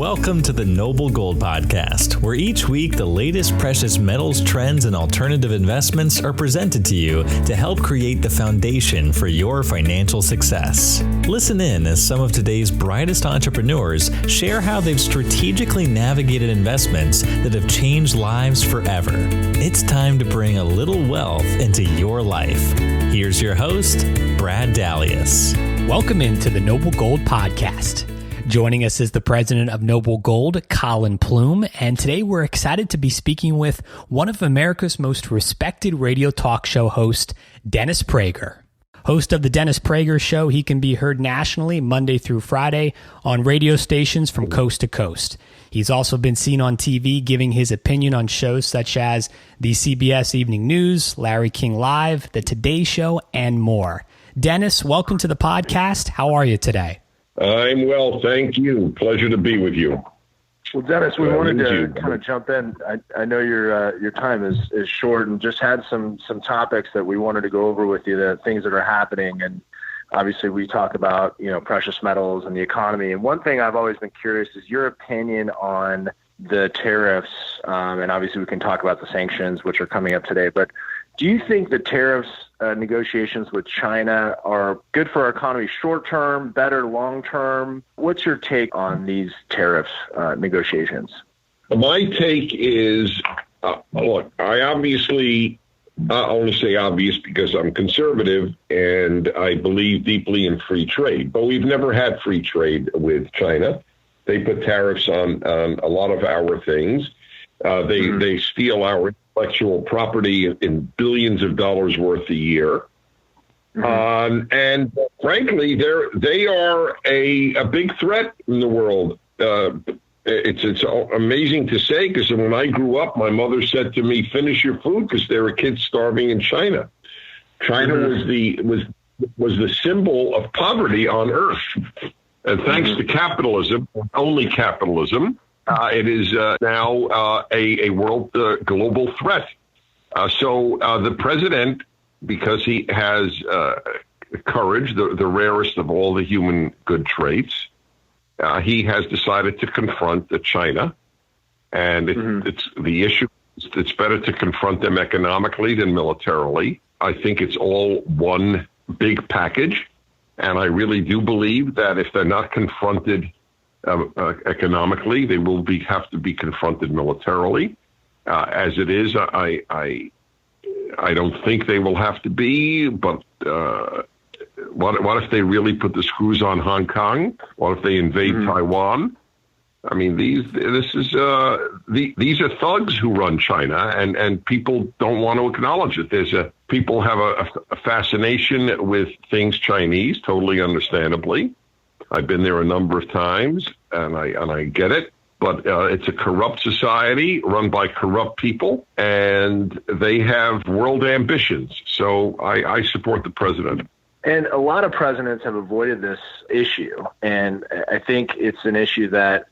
Welcome to the Noble Gold Podcast, where each week the latest precious metals trends and alternative investments are presented to you to help create the foundation for your financial success. Listen in as some of today's brightest entrepreneurs share how they've strategically navigated investments that have changed lives forever. It's time to bring a little wealth into your life. Here's your host, Brad Dalius. Welcome into the Noble Gold Podcast. Joining us is the president of Noble Gold, Colin Plume, and today we're excited to be speaking with one of America's most respected radio talk show hosts, Dennis Prager. Host of the Dennis Prager Show, he can be heard nationally Monday through Friday on radio stations from coast to coast. He's also been seen on TV giving his opinion on shows such as the CBS Evening News, Larry King Live, The Today Show, and more. Dennis, welcome to the podcast. How are you today? I'm well, thank you. Pleasure to be with you. Well, Dennis, we wanted to kind of jump in. I know your time is short, and just had some topics that we wanted to go over with you, the things that are happening. And obviously we talk about, precious metals and the economy. And one thing I've always been curious is your opinion on the tariffs. And obviously we can talk about the sanctions, which are coming up today. But do you think the tariffs negotiations with China are good for our economy short-term, better long-term? What's your take on these tariffs negotiations? My take is, look, I only say obvious because I'm conservative and I believe deeply in free trade. But we've never had free trade with China. They put tariffs on a lot of our things. They steal our intellectual property in billions of dollars worth a year. And frankly, they are a big threat in the world. It's amazing to say, because when I grew up, my mother said to me, finish your food, because there were kids starving in China. China was the symbol of poverty on earth. And thanks to capitalism, only capitalism, it is now a world global threat. So the president, because he has courage, the rarest of all the human good traits, he has decided to confront China. And it's the issue. It's better to confront them economically than militarily. I think it's all one big package. And I really do believe that if they're not confronted economically, they will have to be confronted militarily. As it is, I don't think they will have to be. But what if they really put the screws on Hong Kong? What if they invade Taiwan? I mean, these are thugs who run China, and people don't want to acknowledge it. People have a fascination with things Chinese, totally understandably. I've been there a number of times, and I get it. But it's a corrupt society run by corrupt people, and they have world ambitions. So I support the president. And a lot of presidents have avoided this issue, and I think it's an issue that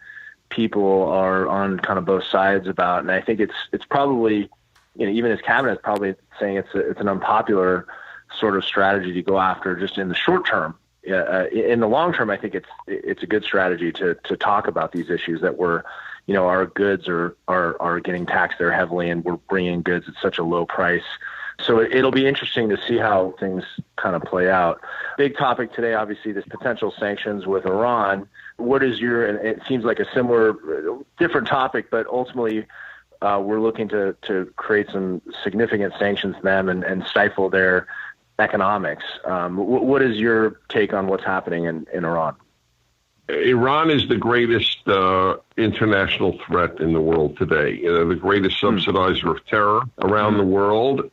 people are on kind of both sides about. And I think it's probably, even his cabinet is probably saying it's an unpopular sort of strategy to go after just in the short term. In the long term, I think it's a good strategy to talk about these issues that our goods are getting taxed there heavily, and we're bringing goods at such a low price. So it'll be interesting to see how things kind of play out. Big topic today, obviously, this potential sanctions with Iran. What is and it seems like a different topic, but ultimately we're looking to create some significant sanctions to them and stifle their economics. What is your take on what's happening in Iran? Iran is the greatest international threat in the world today. The greatest subsidizer of terror around the world.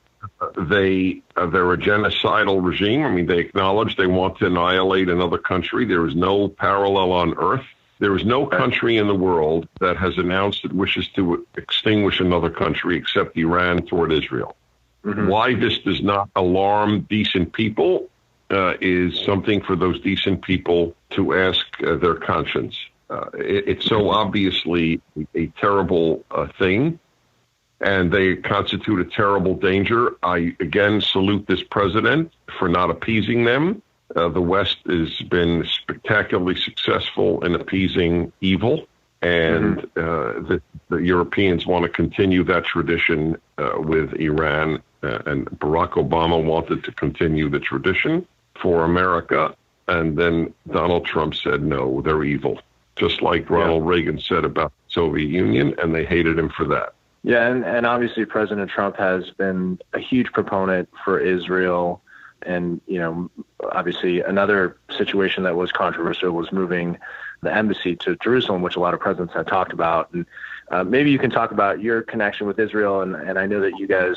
They're a genocidal regime. I mean, they acknowledge they want to annihilate another country. There is no parallel on earth. There is no country in the world that has announced it wishes to extinguish another country except Iran toward Israel. Why this does not alarm decent people is something for those decent people to ask their conscience. It's so obviously a terrible thing, and they constitute a terrible danger. I, again, salute this president for not appeasing them. The West has been spectacularly successful in appeasing evil. And the Europeans want to continue that tradition with Iran, and Barack Obama wanted to continue the tradition for America. And then Donald Trump said, no, they're evil, just like Ronald Reagan said about the Soviet Union, and they hated him for that. Yeah, and obviously President Trump has been a huge proponent for Israel. And, obviously another situation that was controversial was moving the embassy to Jerusalem, which a lot of presidents have talked about. And maybe you can talk about your connection with Israel. And I know that you guys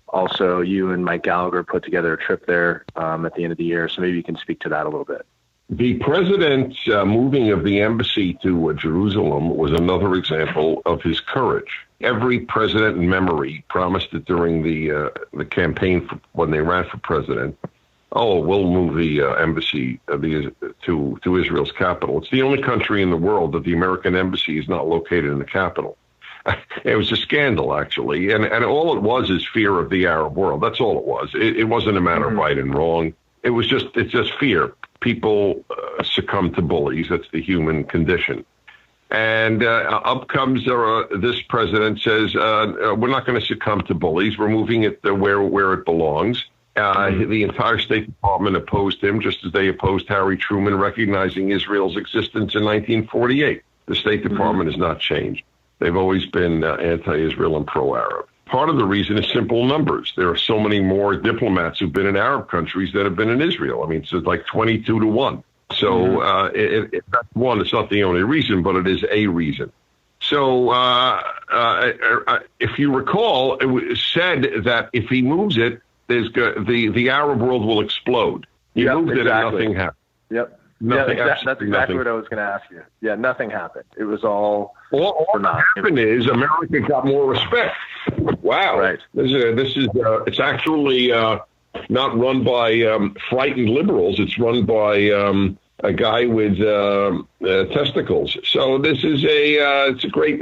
also, you and Mike Gallagher, put together a trip there at the end of the year. So maybe you can speak to that a little bit. The president's moving of the embassy to Jerusalem was another example of his courage. Every president in memory promised it during the campaign when they ran for president. Oh, we'll move the embassy to Israel's capital. It's the only country in the world that the American embassy is not located in the capital. It was a scandal, actually, and all it was is fear of the Arab world. That's all it was. It wasn't a matter of right and wrong. It's just fear. People succumb to bullies. That's the human condition. And up comes this president says, we're not going to succumb to bullies. We're moving it where it belongs. The entire State Department opposed him, just as they opposed Harry Truman recognizing Israel's existence in 1948. The State Department has not changed. They've always been anti-Israel and pro-Arab. Part of the reason is simple numbers. There are so many more diplomats who've been in Arab countries that have been in Israel. I mean, it's like 22 to 1. So it's not the only reason, but it is a reason. So if you recall, it was said that if he moves it, the Arab world will explode. He moved it and nothing happened. Yep. That's exactly nothing. what I was going to ask you. Yeah, nothing happened. It was all that happened is America got more respect. Wow. Right. This is it's actually not run by frightened liberals. It's run by a guy with testicles. So this is it's a great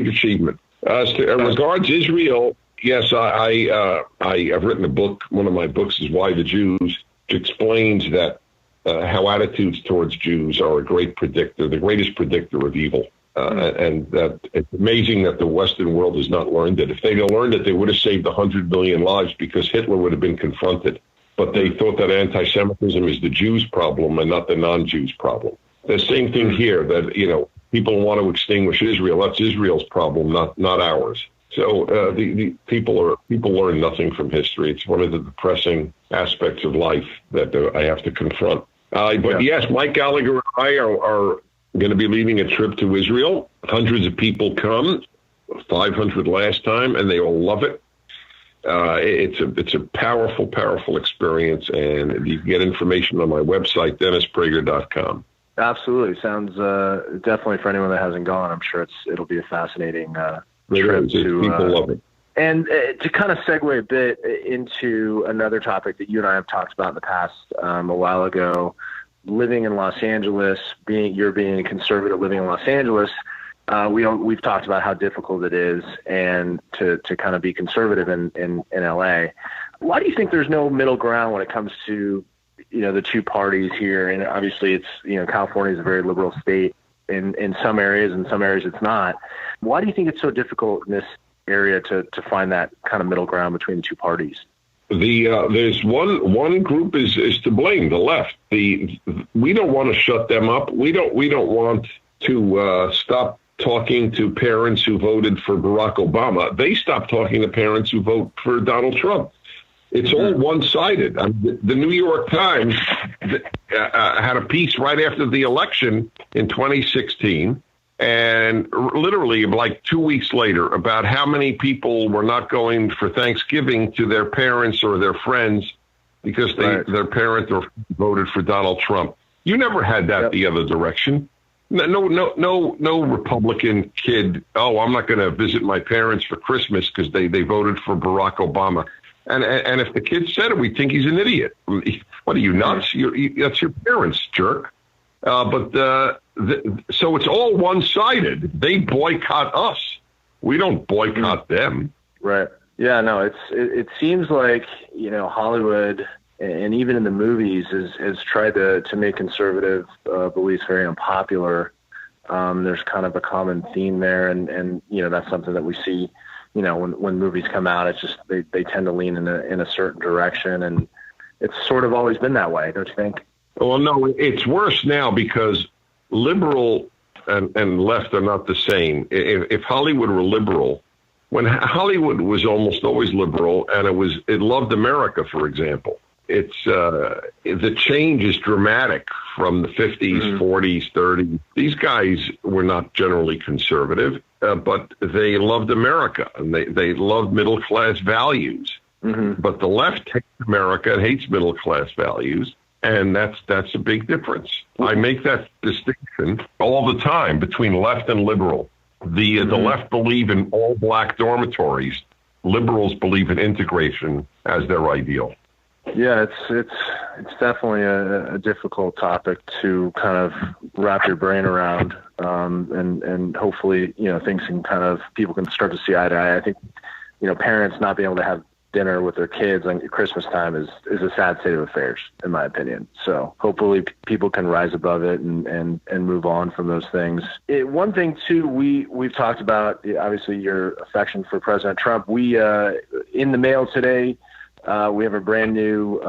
achievement. As regards Israel, yes, I've written a book. One of my books is Why the Jews, which explains that how attitudes towards Jews are a great predictor, the greatest predictor of evil. And that it's amazing that the Western world has not learned it. If they'd have learned it, they would have saved 100 million lives because Hitler would have been confronted. But they thought that anti-Semitism is the Jews' problem and not the non-Jews' problem. The same thing here, that, people want to extinguish Israel. That's Israel's problem, not ours. So the people learn nothing from history. It's one of the depressing aspects of life that I have to confront. But yes, Mike Gallagher and I are going to be leading a trip to Israel. Hundreds of people come, 500 last time, and they all love it. It's a powerful, powerful experience, and you can get information on my website, DennisPrager.com. Absolutely. Sounds definitely, for anyone that hasn't gone, I'm sure it'll be a fascinating trip. People love it. And to kind of segue a bit into another topic that you and I have talked about in the past a while ago, living in Los Angeles, being a conservative living in Los Angeles, we've talked about how difficult it is and to kind of be conservative in LA. Why do you think there's no middle ground when it comes to, the two parties here? And obviously it's, California is a very liberal state in some areas, in some areas it's not. Why do you think it's so difficult in this area to find that kind of middle ground between the two parties? There's one group is to blame, the left. We don't want to shut them up. We don't want to stop talking to parents who voted for Barack Obama. They stopped talking to parents who vote for Donald Trump. It's all one-sided. The New York Times had a piece right after the election in 2016, and literally like 2 weeks later, about how many people were not going for Thanksgiving to their parents or their friends because their parent or voted for Donald Trump. You never had that the other direction. No Republican kid, I'm not going to visit my parents for Christmas because they voted for Barack Obama. And if the kid said it, we think he's an idiot. What are you, nuts? That's your parents, jerk. So it's all one-sided. They boycott us. We don't boycott them. Right. Yeah, no, it seems like, Hollywood and even in the movies has tried to make conservative beliefs very unpopular. There's kind of a common theme there, and that's something that we see. When movies come out, it's just they tend to lean in a certain direction, and it's sort of always been that way, don't you think? Well, no, it's worse now because liberal and left are not the same. If Hollywood were liberal, when Hollywood was almost always liberal, and it loved America, for example, it's the change is dramatic from the 50s, 40s, 30s. These guys were not generally conservative, but they loved America, and they loved middle-class values. But the left hates America and hates middle-class values. And that's a big difference. I make that distinction all the time between left and liberal. The left believe in all black dormitories. Liberals believe in integration as their ideal. Yeah, it's definitely a difficult topic to kind of wrap your brain around, and hopefully things people can start to see eye to eye. I think parents not being able to have dinner with their kids on Christmas time is a sad state of affairs, in my opinion. So hopefully people can rise above it and move on from those things. One thing too, we've talked about, obviously, your affection for President Trump. We in the mail today, we have a brand new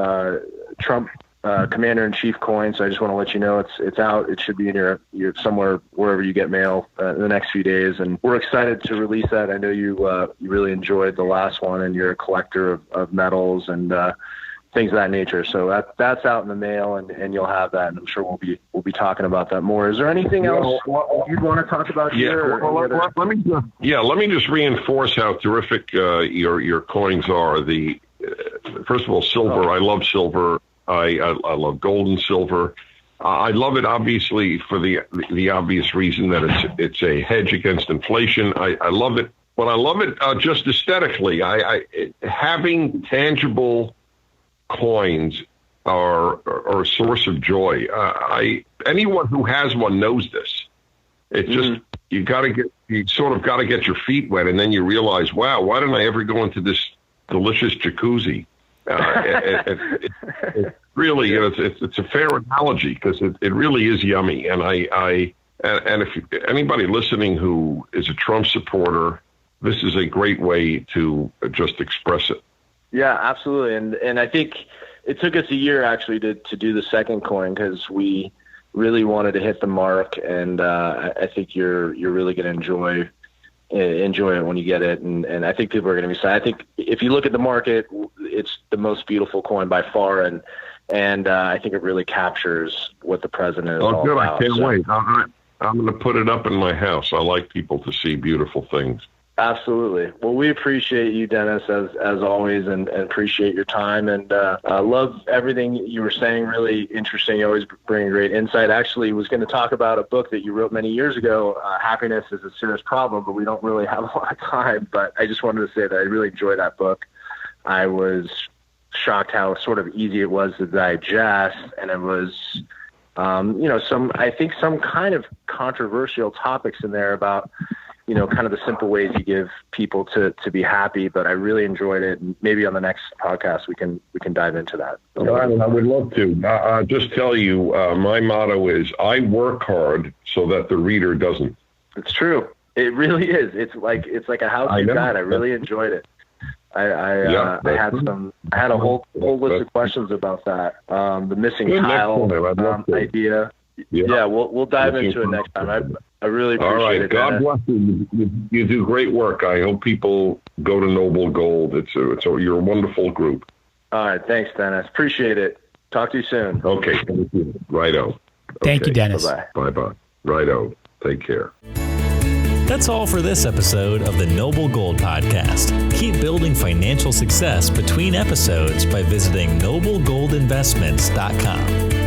Trump Commander-in-Chief coin. So I just want to let you know it's out. It should be in your somewhere wherever you get mail in the next few days, and we're excited to release that. I know you really enjoyed the last one, and you're a collector of medals and things of that nature. So that's out in the mail, and you'll have that, and I'm sure we'll be talking about that more. Is there anything else you'd want to talk about here? Let me just reinforce how terrific your coins are. First of all, silver. I love silver. I love gold and silver. I love it, obviously, for the obvious reason that it's a hedge against inflation. I love it, but I love it just aesthetically. Having tangible coins are a source of joy. Anyone who has one knows this. It's just you sort of got to get your feet wet, and then you realize, wow, why didn't I ever go into this delicious jacuzzi? It really, it's a fair analogy because it really is yummy. And and if anybody listening who is a Trump supporter, this is a great way to just express it. Yeah, absolutely. And I think it took us a year actually to do the second coin because we really wanted to hit the mark. And I think you're really going to enjoy it when you get it, and I think people are going to be excited. I think if you look at the market, it's the most beautiful coin by far, and I think it really captures what the president is all good. about. I can't wait. I'm going to put it up in my house. I like people to see beautiful things. Absolutely. Well, we appreciate you, Dennis, as always, and appreciate your time. And I love everything you were saying. Really interesting. You always bring great insight. Actually, was going to talk about a book that you wrote many years ago, Happiness is a Serious Problem, but we don't really have a lot of time. But I just wanted to say that I really enjoyed that book. I was shocked how sort of easy it was to digest, and it was, some kind of controversial topics in there about, kind of the simple ways you give people to be happy, but I really enjoyed it. And maybe on the next podcast, we can dive into that. I would love to. Just tell you, my motto is I work hard so that the reader doesn't. It's true. It really is. It's like a how-to guide. I really enjoyed it. I had a whole list of questions about that. The missing tile idea. Yeah, we'll dive into it next time. I really appreciate it. God bless you. You do great work. I hope people go to Noble Gold. You're a wonderful group. All right. Thanks, Dennis. Appreciate it. Talk to you soon. Okay. Thank you. Righto. Thank you, Dennis. Bye-bye. Bye-bye. Righto. Take care. That's all for this episode of the Noble Gold Podcast. Keep building financial success between episodes by visiting noblegoldinvestments.com.